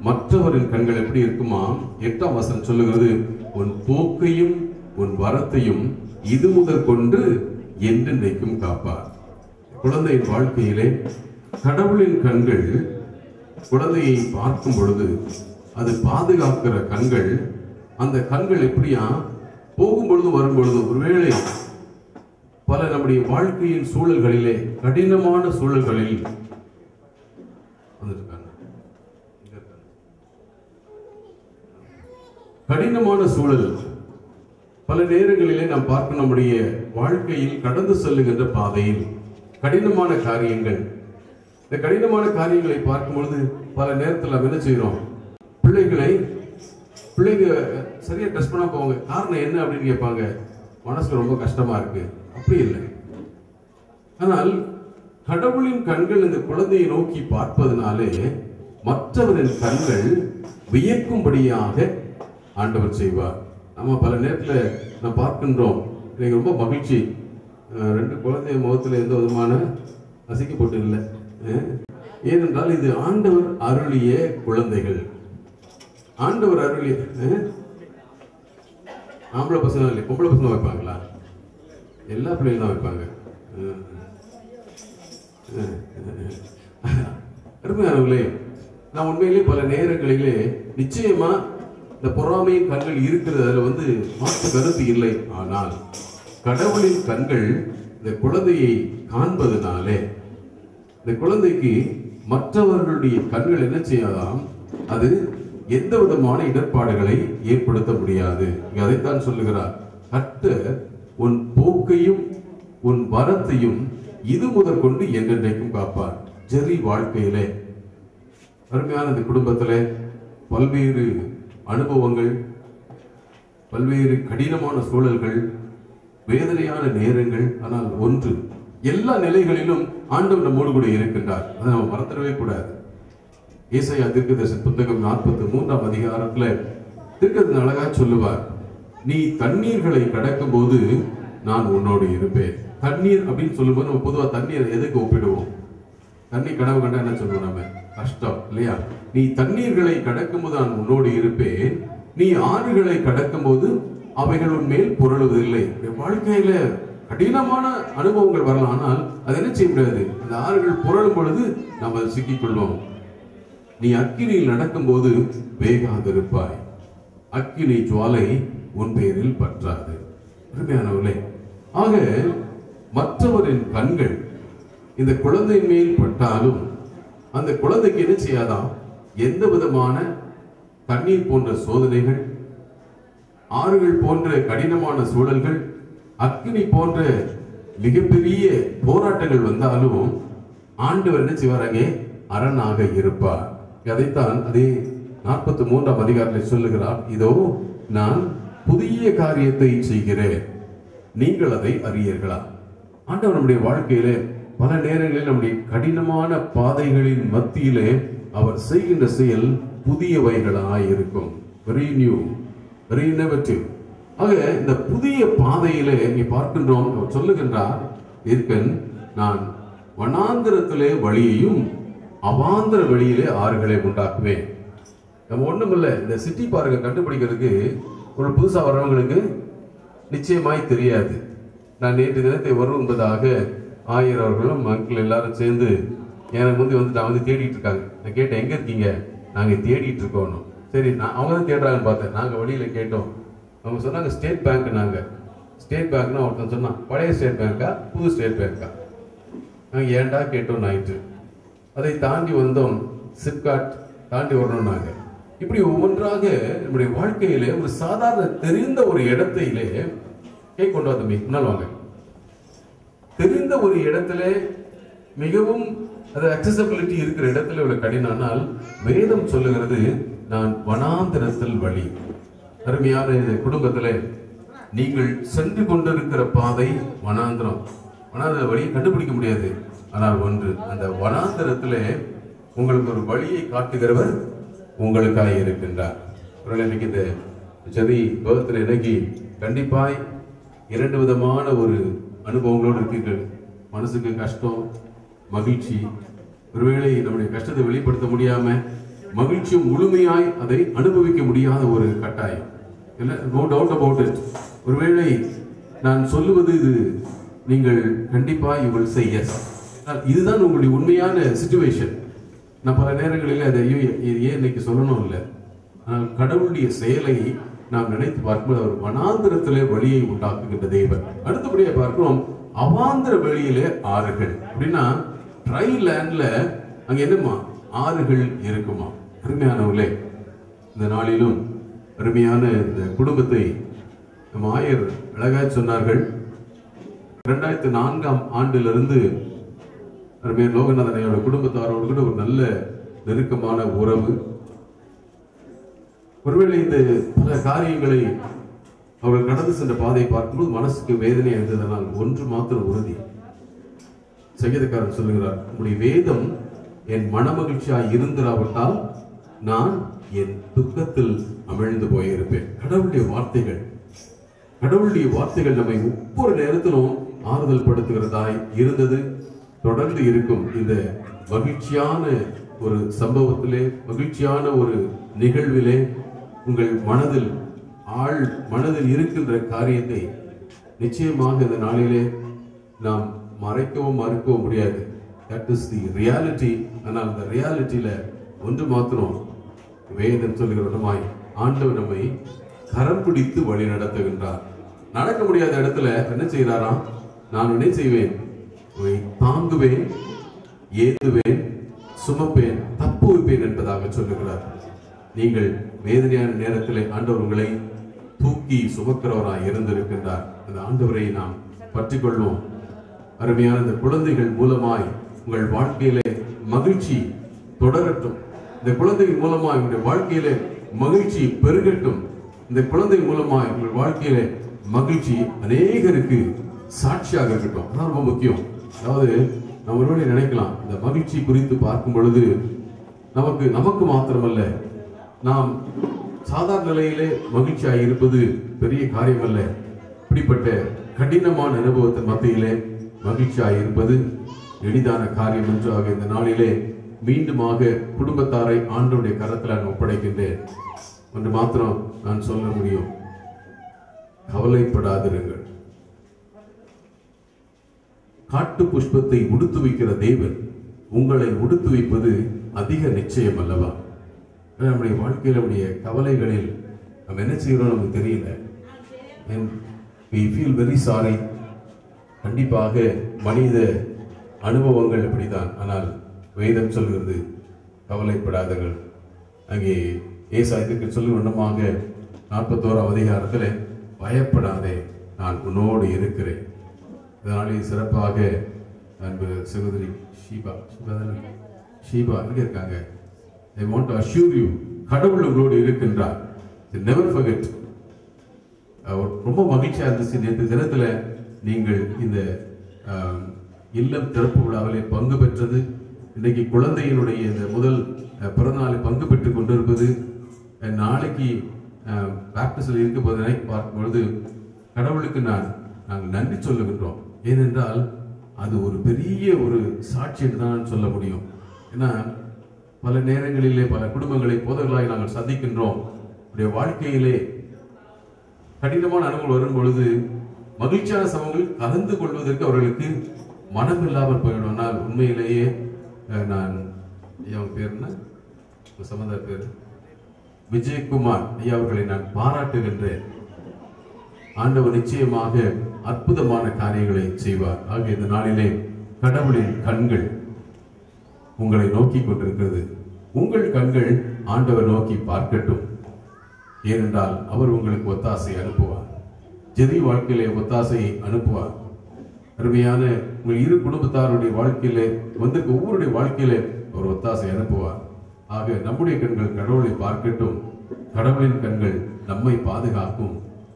மற்றவரின் கண்கள் எப்படி இருக்குமா? 8ஆம் வசனம் சொல்லுகிறது, உன் போக்கையும் உன் வரத்தையும் இது முதற் கொண்டு என்றென்றைக்கும் காப்பார். குழந்தையின் வாழ்க்கையிலே கடவுளின் கண்கள் குழந்தையை பார்க்கும் பொழுது அது பாதுகாக்கிற கண்கள். அந்த கண்கள் எப்படியா போகும் பொழுது வரும் பொழுது ஒருவேளை பல நம்முடைய வாழ்க்கையின் சூழல்களிலே கடினமான சூழல்களில் கடினமான சூழல் பல நேரங்களிலே நாம் பார்க்க நம்முடைய வாழ்க்கையில் கடந்து செல்லுகின்ற பாதையில் கடினமான காரியங்கள். இந்த கடினமான காரியங்களை பார்க்கும் பொழுது பல நேரத்தில் நம்ம என்ன செய்யறோம், பிள்ளைங்க சரியா ட்ரெஸ் பண்ணா போவாங்க, காரணம் என்ன அப்படின்னு கேட்பாங்க, மனசுக்கு ரொம்ப கஷ்டமா இருக்கு. அப்படி இல்லை. ஆனால் கடவுளின் கண்கள் இந்த குழந்தையை நோக்கி பார்ப்பதனாலே மற்றவரின் கண்கள் வியக்கும்படியாக ஆண்டவர் செய்வார். நம்ம பல நேரத்தில் நாம் பார்க்கின்றோம். எனக்கு ரொம்ப மகிழ்ச்சி, 2 குழந்தைய முகத்தில் எந்த விதமான அசைக்கப்பட்டு இல்லை. ஏனென்றால் இது ஆண்டவர் அருளிய குழந்தைகள். ஆண்டவர் அருளிய ஆம்பளை பசங்க இல்லை, பொம்பளை பசங்க வைப்பாங்களா? எல்லா பிள்ளைகளும் தான் வைப்பாங்க. அருமையானவர்களே, நான் உண்மையிலே பல நேரங்களிலே நிச்சயமா இந்த பொறாமையின் கண்கள் இருக்கிறது, அதுல மாற்று கருத்து இல்லை. ஆனால் கடவுளின் கண்கள் இந்த குழந்தையை காண்பதனாலே இந்த குழந்தைக்கு மற்றவர்களுடைய கண்கள் என்ன செய்யலாம், அது எந்த விதமான இடர்பாடுகளை ஏற்படுத்த முடியாது. அதைத்தான் சொல்லுகிறார், கர்த்தர் உன் போக்கையும் உன் வரத்தையும் இது முதற் கொண்டு என்றென்றைக்கும் காப்பார். ஜெரி வாழ்க்கையிலே அருமையான இந்த குடும்பத்திலே பல்வேறு அனுபவங்கள், பல்வேறு கடினமான சூழல்கள், வேதனையான நேரங்கள். ஆனால் ஒன்று, எல்லா நிலைகளிலும் ஆண்டவர் நம்மோடு கூட இருக்கின்றார். அதை நம்ம மறந்துடவே கூடாது. ஏசாயா தீர்க்கதரிசன புத்தகம் 43ஆம் அதிகாரத்துல தீர்க்கதரிசனம் அழகா சொல்லுவார், நீ தண்ணீர்களை கடக்கும் போது நான் உன்னோடு இருப்பேன். தண்ணீர் அப்படின்னு சொல்லும்போது நம்ம பொதுவா தண்ணீர் எதுக்கு ஒப்பிடுவோம்? தண்ணி கனவு கண்டா என்ன சொல்லுவோம்? நம்ம கஷ்டம் இல்லையா? நீ தண்ணீர்களை கடக்கும் போது நான் உன்னோடு இருப்பேன், நீ ஆறுகளை கடக்கும் போது அவைகள் உன் மேல் புரளுவதில்லை. வாழ்க்கையில கடினமான அனுபவங்கள் வரலாம், ஆனால் அது என்ன செய்ய முடியாது, அந்த ஆறுகள் புரளும் பொழுது நம்ம சிக்கிக்கொள்வோம். நீ அக்கினியில் நடக்கும் போது வேகாதிருப்பாய், அக்கினி ஜுவாலை உன் பேரில் பற்றாது. அருமையானவர்களே, ஆக மற்றவரின் கண்கள் இந்த குழந்தை மேல் பட்டாலும் அந்த குழந்தைக்கு என்ன செய்யாதான், எந்த விதமான தண்ணீர் போன்ற சோதனைகள், ஆறுகள் போன்ற கடினமான சூழல்கள், அக்கினி போன்ற மிகப்பெரிய போராட்டங்கள் வந்தாலும் ஆண்டவர் என்ன செய்வாராங்க, அரணாக இருப்பார். அதைத்தான் அதே 43ஆம் அதிகாரத்தில் சொல்லுகிறார், இதோ நான் புதிய காரியத்தை செய்கிறேன், நீங்கள் அதை அறியீர்களா? ஆண்டவர் நம்முடைய வாழ்க்கையிலே பல நேரங்களில் நம்முடைய கடினமான பாதைகளின் மத்தியிலே அவர் செய்கின்ற செயல் புதியவைகளாய் இருக்கும். Very new, very innovative. ஆக இந்த புதிய பாதையிலே நீ பார்க்கின்றோம். அவர் சொல்லுகின்றார், இருக்கன் நான் வனாந்திரத்திலே வழியையும் அவாந்திர வெளியிலே ஆறுகளை உண்டாக்குவேன். நம்ம ஒண்ணுமில்ல, இந்த சிட்டி பார்க்க கண்டுபிடிக்கிறதுக்கு ஒரு புதுசா வர்றவங்களுக்கு நிச்சயமாய் தெரியாது. நான் நேற்று தினத்தை வரும் என்பதாக ஆயர் அவர்களும் மக்கள் எல்லாரும் சேர்ந்து எனக்கு நான் தேடிட்டு இருக்காங்க. நான் கேட்டேன், எங்க இருக்கீங்க? நாங்க தேடிட்டு இருக்கோம். சரி, அவங்க தான் தேடுறாங்கன்னு பார்த்தேன். நாங்க வழியில கேட்டோம். அவங்க சொன்னாங்க ஸ்டேட் பேங்க். நாங்க ஸ்டேட் பேங்க்னா ஒருத்தன் சொன்னான், பழைய ஸ்டேட் பேங்கா புது ஸ்டேட் பேங்கா? நாங்க ஏன்டா கேட்டோம் ஆயிட்டு. அதை தாண்டி வந்தோம், சிப்காட் தாண்டி வரணும். நாங்க இப்படி ஒவ்வொன்றாக நம்முடைய வாழ்க்கையிலே ஒரு சாதாரண தெரிந்த ஒரு இடத்திலே கொண்டு வந்தோம். முன்னால் வாங்க. தெரிந்த ஒரு இடத்துல மிகவும் அது அக்சசபிலிட்டி இருக்கிற இடத்துல உள்ள கடினால் வேதம் சொல்லுகிறது, நான் வனாந்திரத்தில் வழி. அருமையான இந்த குடும்பத்துல நீங்கள் சென்று கொண்டிருக்கிற பாதை வனாந்திரம். வனாந்திர வழியை கண்டுபிடிக்க முடியாது. ஆனால் ஒன்று, அந்த வனாந்திரத்திலே உங்களுக்கு ஒரு வழியை காட்டுகிறவர் உங்களுக்காக இருக்கின்றார். இன்னைக்கு இந்த ஜெரி பர்த்டே இன்னைக்கு கண்டிப்பாய் 2 விதமான ஒரு அனுபவங்களோடு இருக்கீர்கள். மனசுக்கு கஷ்டம், மகிழ்ச்சி. ஒருவேளை நம்முடைய கஷ்டத்தை வெளிப்படுத்த முடியாம மகிழ்ச்சியும் முழுமையாய் அதை அனுபவிக்க முடியாத ஒரு கட்டாயம். No doubt about it. ஒருவேளை நான் சொல்லுவது இது நீங்கள் கண்டிப்பா you will say yes. இதுதான் உங்களுடைய உண்மையான சிச்சுவேஷன். நான் பல நேரங்களில் அதை ஏன் இன்னைக்கு சொல்லணும் இல்லை, ஆனால் கடவுளுடைய செயலை நாம் நினைத்து பார்க்கும்போது அவர் வனாந்திரத்திலே வழியை உண்டாக்குகின்ற தேவன். அடுத்தபடியா பார்க்கிறோம் அவாந்திர வெளியிலே ஆறுகள். அப்படின்னா ட்ரை லேண்ட்ல அங்க என்னமா ஆறுகள் இருக்குமா. அருமையானவர்களே, இந்த நாளிலும் அருமையான இந்த குடும்பத்தை நம் ஆயர் அழகாய் சொன்னார்கள். 2004ஆம் ஆண்டிலிருந்து அருமையான லோகநாதன் ஐயோட குடும்பத்தாரோடு கூட ஒரு நல்ல நெருக்கமான உறவு. ஒருவேளை இந்த பல காரியங்களை அவர்கள் கடந்து சென்ற பாதையை பார்க்கும்போது மனசுக்கு வேதனை இருந்ததனால் ஒன்று மாத்திரம் உறுதி. சங்கீதக்காரன் சொல்லுகிறார், உங்களுடைய வேதம் என் மனமகிழ்ச்சியாய் இருந்திராவிட்டால் நான் என் துக்கத்தில் அமிழ்ந்து போயிருப்பேன். கடவுளுடைய வார்த்தைகள் நம்மை ஒவ்வொரு நேரத்திலும் ஆறுதல் படுத்துகிறதாய் இருந்தது, தொடர்ந்து இருக்கும். இந்த மகிழ்ச்சியான ஒரு சம்பவத்திலே, மகிழ்ச்சியான ஒரு நிகழ்விலே உங்கள் மனதில் இருக்கின்ற காரியத்தை நிச்சயமாக இந்த நாளிலே நாம் மறைக்கவும் மறுக்கவும் முடியாது. That is the reality. ஆனால் அந்த ரியாலிட்டியில ஒன்று மாத்திரம் வேதம் சொல்லுகிறவருமாய் ஆண்டவர் நம்மை கரம் பிடித்து வழி நடத்துகின்றார். நடக்க முடியாத இடத்துல என்ன செய்கிறாராம், நான் என்ன செய்வேன், தாங்குவேன், ஏந்துவேன், சுமப்பேன், தப்புவிப்பேன் என்பதாக சொல்லுகிறார். நீங்கள் வேதனையான நேரத்தில் ஆண்டவர் உங்களை தூக்கி சுமக்கிறவராய் இருந்திருக்கின்றார். அந்த ஆண்டவரை நாம் பற்றி கொள்வோம். அருமையான இந்த குழந்தைகள் மூலமாய் உங்கள் வாழ்க்கையிலே மகிழ்ச்சி தொடரட்டும். இந்த குழந்தைகள் மூலமாய் உங்களுடைய வாழ்க்கையிலே மகிழ்ச்சி பெருகட்டும். இந்த குழந்தை மூலமாய் உங்கள் வாழ்க்கையிலே மகிழ்ச்சி அநேகருக்கு சாட்சியாக இருக்கட்டும். அதான் ரொம்ப முக்கியம். அதாவது நம்ம ஒருவேளை நினைக்கலாம், இந்த மகிழ்ச்சி குறித்து பார்க்கும் பொழுது நமக்கு மாத்திரமல்ல, நாம் சாதாரண நிலையிலே மகிழ்ச்சியாக இருப்பது பெரிய காரியம் அல்ல. இப்படிப்பட்ட கடினமான அனுபவத்தின் மத்தியிலே மகிழ்ச்சியாக இருப்பது எளிதான காரியம் என்று ஆக இந்த நாளிலே மீண்டுமாக குடும்பத்தாரை ஆண்டவருடைய கரத்தில் நான் ஒப்படைக்கின்றேன். ஒன்று மாத்திரம் நான் சொல்ல முடியும், கவலைப்படாதிருங்கள். காட்டு புஷ்பத்தை உடுத்து வைக்கிற தேவன் உங்களை உடுத்து வைப்பது அதிக நிச்சயம் அல்லவா? நம்முடைய வாழ்க்கையில் நம்முடைய கவலைகளில் நம்ம என்ன செய்யறோம் நமக்கு தெரியல. we feel very sorry. கண்டிப்பாக மனித அனுபவங்கள் அப்படிதான். ஆனால் வேதம் சொல்கிறது கவலைப்படாதீர்கள். அங்கே ஏசாயத்துக்கு சொல்லும் வண்ணமாக 41ஆம் அதிகாரத்தில் பயப்படாதே, நான் உன்னோடு இருக்கிறேன். இதனாலே சிறப்பாக அன்பு சகோதரி ஷீபா எங்க இருக்காங்க? I want to assure you, கடவுள் உங்களோடு இருக்கின்றார். Never forget. ரொம்ப மகிழ்ச்சியா இருந்துச்சு நேற்று தினத்துல நீங்கள் இந்த இல்லம் திறப்பு விழாவிலே பங்கு பெற்றது. இன்றைக்கு குழந்தையினுடைய இந்த முதல் பிறந்தநாளை பங்கு பெற்றுக் கொண்டிருப்பது, நாளைக்கு பிராக்டிஸில் இருக்க போதனை பார்க்கும்பொழுது கடவுளுக்கு நாங்கள் நன்றி சொல்லுகின்றோம். ஏனென்றால் அது ஒரு பெரிய ஒரு சாட்சி என்று தான் சொல்ல முடியும். ஏன்னா பல நேரங்களிலே பல குடும்பங்களை போதகர்களாய் நாங்கள் சந்திக்கின்றோம். நம்முடைய வாழ்க்கையிலே கடினமான அனுபவம் வரும் பொழுது மகிழ்ச்சியான சமூகங்கள் கலந்து கொள்வதற்கு அவர்களுக்கு மனம் இல்லாமல் போயிடும். ஆனால் உண்மையிலேயே நான் ஐயா பேர் என்ன, சம்பந்த பேர் விஜயகுமார் ஐயா அவர்களை நான் பாராட்டுகின்றேன். ஆண்டவர் நிச்சயமாக அற்புதமான காரியங்களை செய்வார். ஆக இந்த நாளிலே கடவுளின் கண்கள் உங்களை நோக்கி கொண்டிருக்கிறது. உங்கள் கண்கள் ஆண்டவர் நோக்கி பார்க்கட்டும். ஏனென்றால் அவர் உங்களுக்கு ஒத்தாசை அனுப்புவார். ஜெதி வாழ்க்கையிலே ஒத்தாசையை அனுப்புவார். அருமையான உங்கள் இரு குடும்பத்தாருடைய வாழ்க்கையிலே வந்திருக்க ஒவ்வொருடைய வாழ்க்கையிலே ஒரு ஒத்தாசை அனுப்புவார். ஆக நம்முடைய கண்கள் கடவுளை பார்க்கட்டும். கடவுளின் கண்கள் நம்மை பாதுகாக்கும்.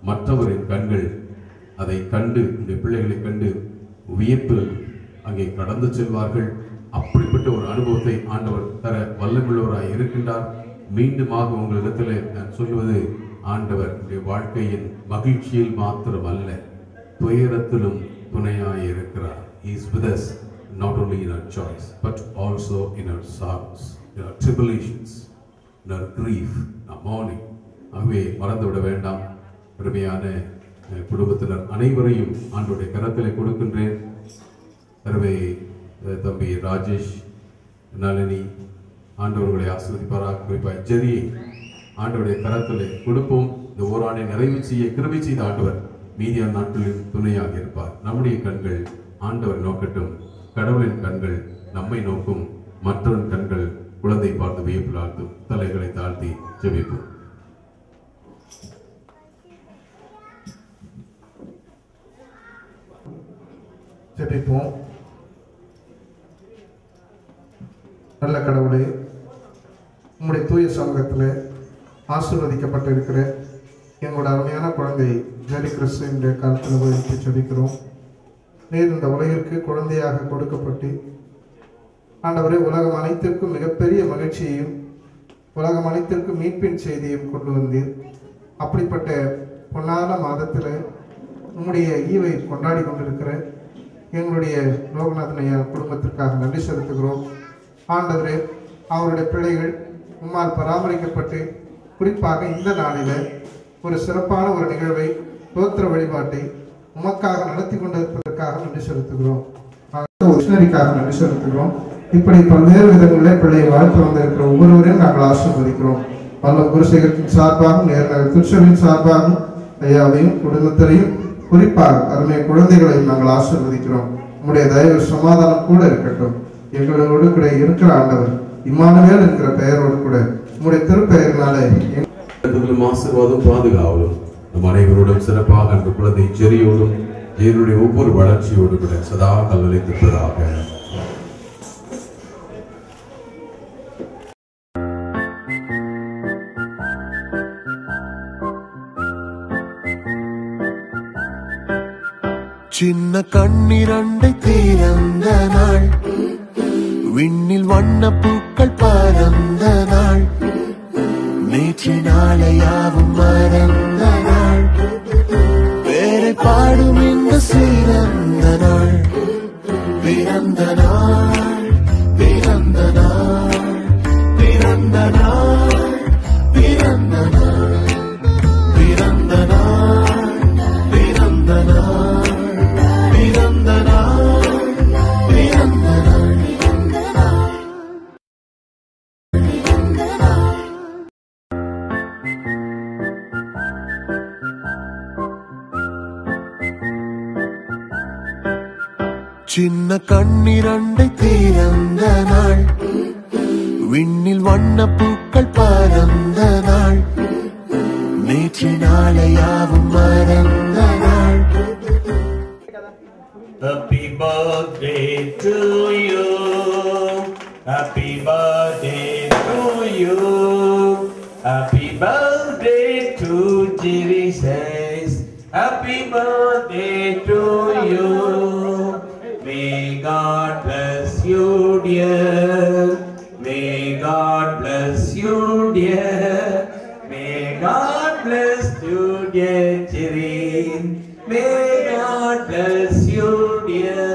மற்றவரின் கண்கள் அதை கண்டு இந்த பிள்ளைகளை கண்டு வியப்பில் அங்கே கடந்து செல்வார்கள். அப்படிப்பட்ட ஒரு அனுபவத்தை ஆண்டவர் தர வல்லமுள்ளவராய் இருக்கின்றார். மீண்டுமாக உங்களிடத்தில் நான் சொல்வது, ஆண்டவர் வாழ்க்கையின் மகிழ்ச்சியில் மாத்திரம் அல்ல, துயரத்திலும் துணையாய் இருக்கிறார். He is with us not only in our choice but also in our sorrows, in our tribulations, in our grief, in our mourning. ஆகவே மறந்துவிட வேண்டாம். அருமையான குடும்பத்தினர் அனைவரையும் ஆண்டவருடைய கரத்திலே கொடுக்கின்றேன். அருமை தம்பி ராஜேஷ், நளினி, ஆண்டவர்களை ஆசீர்வதிப்பாராக. குறிப்பாக ஜெரியை ஆண்டவருடைய கரத்திலே கொடுப்போம். இந்த ஓராண்டை நிறைவு செய்ய கிருபை செய்த ஆண்டவர் மீதியான நாட்களில் துணையாக இருப்பார். நம்முடைய கண்கள் ஆண்டவர் நோக்கட்டும். கடவுளின் கண்கள் நம்மை நோக்கும். மற்றவன் கண்கள் குழந்தை பார்த்து வியப்பிலாழ்த்தும். தலைகளை தாழ்த்தி ஜெபிப்போம்.
ஜெபிப்போம். நல்ல கடவுளே, உம்முடைய தூய சமூகத்தில் ஆசீர்வதிக்கப்பட்டிருக்கிற எங்களோட அருமையான குழந்தை ஜெரி கிறிஸ்துவின் கருத்தில் வைத்து ஜெபிக்கிறோம். நீர் இந்த உலகிற்கு குழந்தையாக கொடுக்கப்பட்டு ஆண்டவரே உலகம் அனைத்திற்கும் மிகப்பெரிய மகிழ்ச்சியையும் உலகம் அனைத்திற்கும் மீட்பின் செய்தியையும் கொண்டு வந்தீர். அப்படிப்பட்ட பொன்னான மாதத்தில் உம்முடைய ஈவை கொண்டாடி கொண்டிருக்கிற எங்களுடைய லோகநாதன் ஐயா குடும்பத்திற்காக நன்றி செலுத்துகிறோம். ஆண்டவரே, அவருடைய பிள்ளைகள் உம்மால் பராமரிக்கப்பட்டு குறிப்பாக இந்த நாளில் ஒரு சிறப்பான ஒரு நிகழ்வை தோத்திர வழிபாட்டை உமக்காக நடத்தி கொண்டிருப்பதற்காக நன்றி செலுத்துகிறோம். மிஷனரிக்காக நன்றி செலுத்துகிறோம். இப்படி பல்வேறு விதங்களில் பிள்ளையை வாழ்த்து வந்திருக்கிற ஒவ்வொருவரையும் நாங்கள் ஆசீர்வதிக்கிறோம். வல்ல குருசேகரத்தின் சார்பாகவும் நேர்நகர் திருச்சபையின் சார்பாகவும் ஐயாவையும் குடும்பத்திலையும் குறிப்பாக அருமைய குழந்தைகளையும் நாங்கள் ஆசீர்வதிக்கிறோம். உம்முடைய தயவு சமாதானம் கூட இருக்கட்டும். எங்களோடு கூட இருக்கிற ஆண்டவர் இம்மானுவேல் என்கிற பெயரோடு கூட உம்முடைய திருப்பெயர்னாலே
ஆசீர்வாதம் பாதுகாவலும் நம் அனைவரோடும் சிறப்பாக அந்த குழந்தை ஜெரியோடும் ஜெரியுடைய ஒவ்வொரு வளர்ச்சியோடு கூட சதா கல்வழித்திருப்பதாக.
சின்ன கண்ணிரண்டை திறந்த நாள், விண்ணில் வண்ண பூக்கள் பறந்த நாள், நேற்று நாளையாவும் மறந்த நாள், பேரை பாடும் இந்த சிறந்த நாள், பிறந்த நாள், பிறந்த நாள், பிறந்த நாள், பிறந்த நாள், பிறந்த நாள், பிறந்த நாள், பிறந்த நாள், பிறந்த நாள். சின்ன கண்ணிரண்டை திறந்த நாள், விண்ணில் வண்ண பூக்கள் பறந்த நாள், நேற்று நாளையாவும் மறந்த நாள்.
Happy birthday to you. Happy birthday to you. Happy birthday to Jesus. Happy birthday to you. May God bless you, dear. May God bless you, dear. May God bless you, dear Jirin. May God bless you, dear.